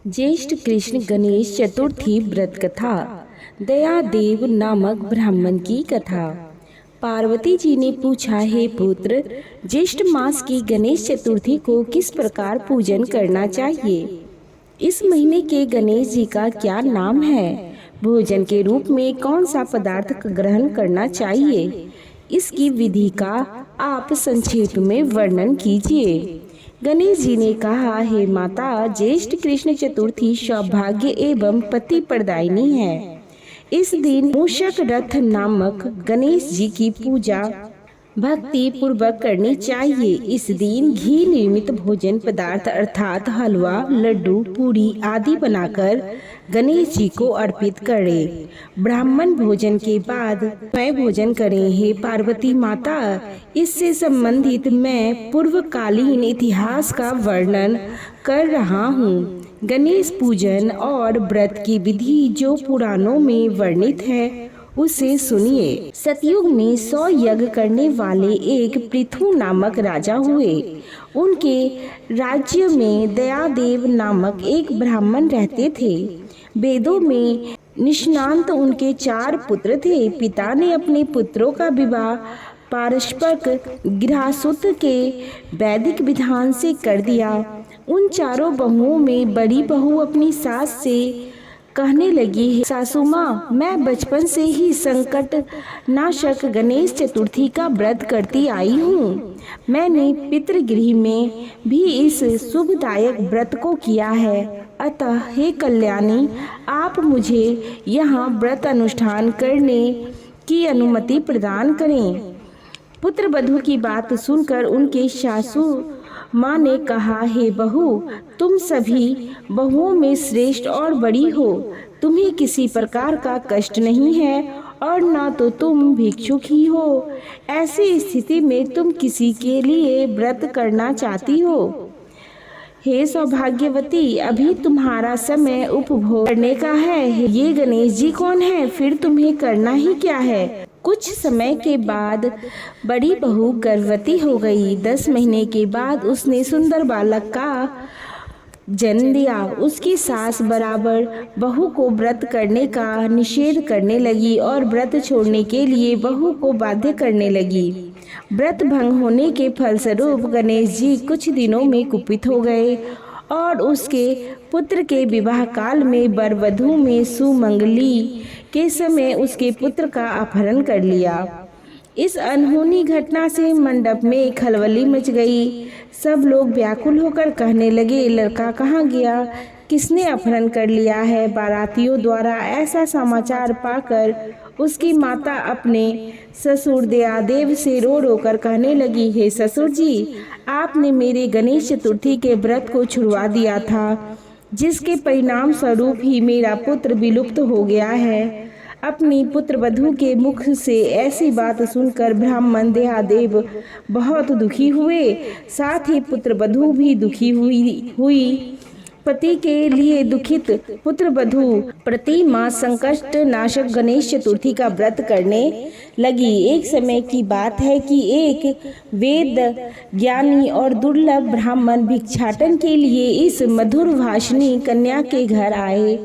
ज्येष्ठ कृष्ण गणेश चतुर्थी व्रत कथा। दयादेव नामक ब्राह्मण की कथा। पार्वती जी ने पूछा, हे पुत्र, ज्येष्ठ मास की गणेश चतुर्थी को किस प्रकार पूजन करना चाहिए? इस महीने के गणेश जी का क्या नाम है? भोजन के रूप में कौन सा पदार्थ ग्रहण करना चाहिए? इसकी विधि का आप संक्षेप में वर्णन कीजिए। गणेश जी ने कहा, हे माता, ज्येष्ठ कृष्ण चतुर्थी सौभाग्य एवं पति प्रदायिनी है। इस दिन मूषक रथ नामक गणेश जी की पूजा भक्ति पूर्वक करनी चाहिए। इस दिन घी निर्मित भोजन पदार्थ अर्थात हलवा, लड्डू, पूरी आदि बनाकर गणेश जी को अर्पित करें। ब्राह्मण भोजन के बाद मैं भोजन करें। हे पार्वती माता, इससे संबंधित मैं पूर्वकालीन इतिहास का वर्णन कर रहा हूँ। गणेश पूजन और व्रत की विधि जो पुराणों में वर्णित है उसे सुनिए। सतयुग में 100 यज्ञ करने वाले एक पृथु नामक राजा हुए। उनके राज्य में दयादेव नामक एक ब्राह्मण रहते थे। वेदों में निष्णात उनके 4 पुत्र थे। पिता ने अपने पुत्रों का विवाह पारस्परिक गृहसूत्र के वैदिक विधान से कर दिया। उन 4 बहुओं में बड़ी बहू अपनी सास से कहने लगी, सासू माँ, मैं बचपन से ही संकट नाशक गणेश चतुर्थी का व्रत करती आई हूँ। मैंने पितृगृह में भी इस शुभदायक व्रत को किया है। अतः हे कल्याणी, आप मुझे यहाँ व्रत अनुष्ठान करने की अनुमति प्रदान करें। पुत्र वधू की बात सुनकर उनके सासू माँ ने कहा, हे बहू, तुम सभी बहुओं में श्रेष्ठ और बड़ी हो। तुम्हें किसी प्रकार का कष्ट नहीं है और ना तो तुम भिक्षुक ही हो। ऐसी स्थिति में तुम किसी के लिए व्रत करना चाहती हो। हे सौभाग्यवती, अभी तुम्हारा समय उपभोग करने का है। ये गणेश जी कौन है? फिर तुम्हें करना ही क्या है? कुछ समय के बाद बड़ी बहू गर्भवती हो गई। 10 महीने के बाद उसने सुंदर बालक का जन्म दिया। उसकी सास बराबर बहू को व्रत करने का निषेध करने लगी और व्रत छोड़ने के लिए बहू को बाध्य करने लगी। व्रत भंग होने के फलस्वरूप गणेश जी कुछ दिनों में कुपित हो गए और उसके पुत्र के विवाह काल में वर वधू में सुमंगली के समय उसके पुत्र का अपहरण कर लिया। इस अनहोनी घटना से मंडप में खलबली मच गई। सब लोग व्याकुल होकर कहने लगे, लड़का कहाँ गया? किसने अपहरण कर लिया है? बारातियों द्वारा ऐसा समाचार पाकर उसकी माता अपने ससुर दयादेव से रो रो कर कहने लगी, हे ससुर जी, आपने मेरे गणेश चतुर्थी के व्रत को छुड़वा दिया था, जिसके परिणाम स्वरूप ही मेरा पुत्र विलुप्त हो गया है। अपनी पुत्र वधू के मुख से ऐसी बात सुनकर ब्राह्मण दयादेव बहुत दुखी हुए। साथ ही पुत्र वधू भी दुखी हुई। पति के लिए दुखित पुत्र वधू प्रति मास संकट नाशक गणेश चतुर्थी का व्रत करने लगी। एक समय की बात है कि एक वेद ज्ञानी और दुर्लभ ब्राह्मण भिक्षाटन के लिए इस मधुर भाषिणी कन्या के घर आए।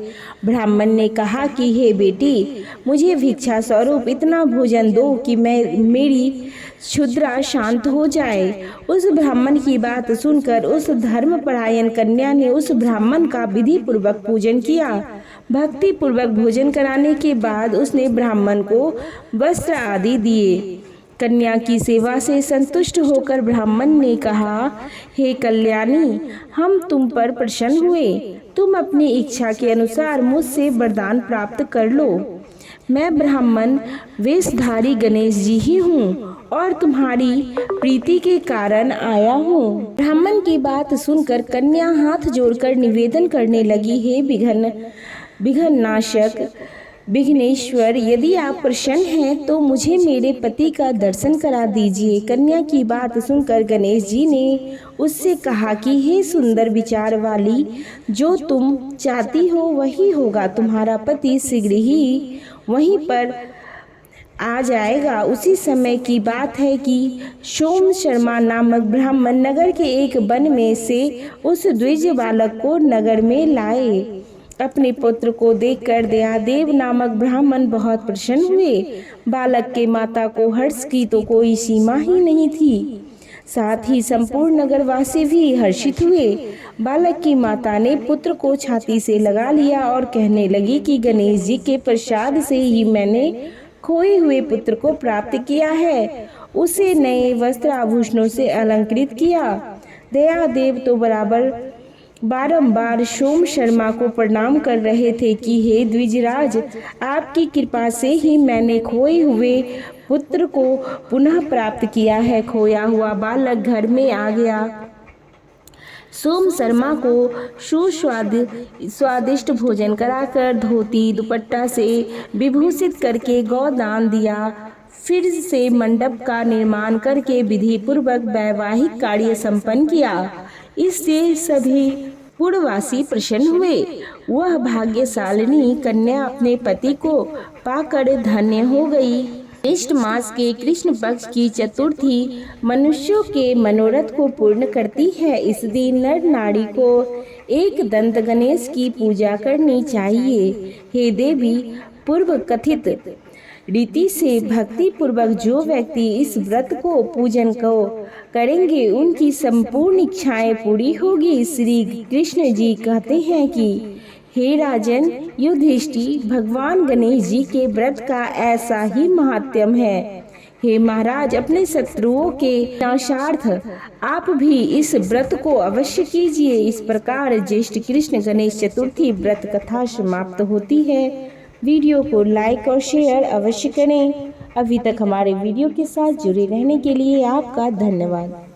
ब्राह्मण ने कहा कि हे बेटी, मुझे भिक्षा स्वरूप इतना भोजन दो कि मेरी क्षुद्रा शांत हो जाए। उस ब्राह्मण की बात सुनकर उस धर्मपरायण कन्या ने उस ब्राह्मण का विधि पूर्वक पूजन किया। भक्ति पूर्वक भोजन कराने के बाद उसने ब्राह्मण को वस्त्र आदि दिए। कन्या की सेवा से संतुष्ट होकर ब्राह्मण ने कहा, हे कल्याणी, हम तुम पर प्रसन्न हुए। तुम अपनी इच्छा के अनुसार मुझसे वरदान प्राप्त कर लो। मैं ब्राह्मण वेशधारी गणेश जी ही हूँ और तुम्हारी प्रीति के कारण आया हूँ। ब्राह्मण की बात सुनकर कन्या हाथ जोड़कर निवेदन करने लगी, हे विघ्न नाशक विघ्नेश्वर, यदि आप प्रसन्न हैं तो मुझे मेरे पति का दर्शन करा दीजिए। कन्या की बात सुनकर गणेश जी ने उससे कहा कि हे सुंदर विचार वाली, जो तुम चाहती हो वही होगा। तुम्हारा पति शीघ्र ही वहीं पर आ जाएगा। उसी समय की बात है कि सोम शर्मा नामक ब्राह्मण नगर के एक वन में से उस द्विज बालक को नगर में लाए। अपने पुत्र को देखकर दयादेव नामक ब्राह्मण बहुत प्रसन्न हुए। बालक के माता को हर्ष की तो कोई सीमा ही नहीं थी। साथ ही संपूर्ण नगरवासी भी हर्षित हुए। बालक की माता ने पुत्र को छाती से लगा लिया और कहने लगी कि गणेश जी के प्रसाद से ही मैंने खोए हुए पुत्र को प्राप्त किया है। उसे नए वस्त्र आभूषणों से अलंकृत किया। दयादेव तो बारंबार सोम शर्मा को प्रणाम कर रहे थे कि हे द्विजराज, आपकी कृपा से ही मैंने खोए हुए पुत्र को पुनः प्राप्त किया है। खोया हुआ बालक घर में आ गया। सोम शर्मा को स्वादिष्ट भोजन कराकर धोती दुपट्टा से विभूषित करके गौदान दिया। फिर से मंडप का निर्माण करके विधि पूर्वक वैवाहिक कार्य संपन्न किया। इससे सभी पुरवासी प्रसन्न हुए। वह भाग्यशालिनी कन्या अपने पति को पाकर धन्य हो गई। ज्येष्ठ मास के कृष्ण पक्ष की चतुर्थी मनुष्यों के मनोरथ को पूर्ण करती है। इस दिन नर नारी को एक दंत गणेश की पूजा करनी चाहिए। हे देवी, पूर्व कथित रीति से भक्ति पूर्वक जो व्यक्ति इस व्रत को पूजन को करेंगे उनकी संपूर्ण इच्छाएं पूरी होगी। श्री कृष्ण जी कहते हैं कि हे राजन युधिष्ठिर, भगवान गणेश जी के व्रत का ऐसा ही महात्म्य है। हे महाराज, अपने शत्रुओं के नाशार्थ आप भी इस व्रत को अवश्य कीजिए। इस प्रकार ज्येष्ठ कृष्ण गणेश चतुर्थी व्रत कथा समाप्त होती है। वीडियो को लाइक और शेयर अवश्य करें। अभी तक हमारे वीडियो के साथ जुड़े रहने के लिए आपका धन्यवाद।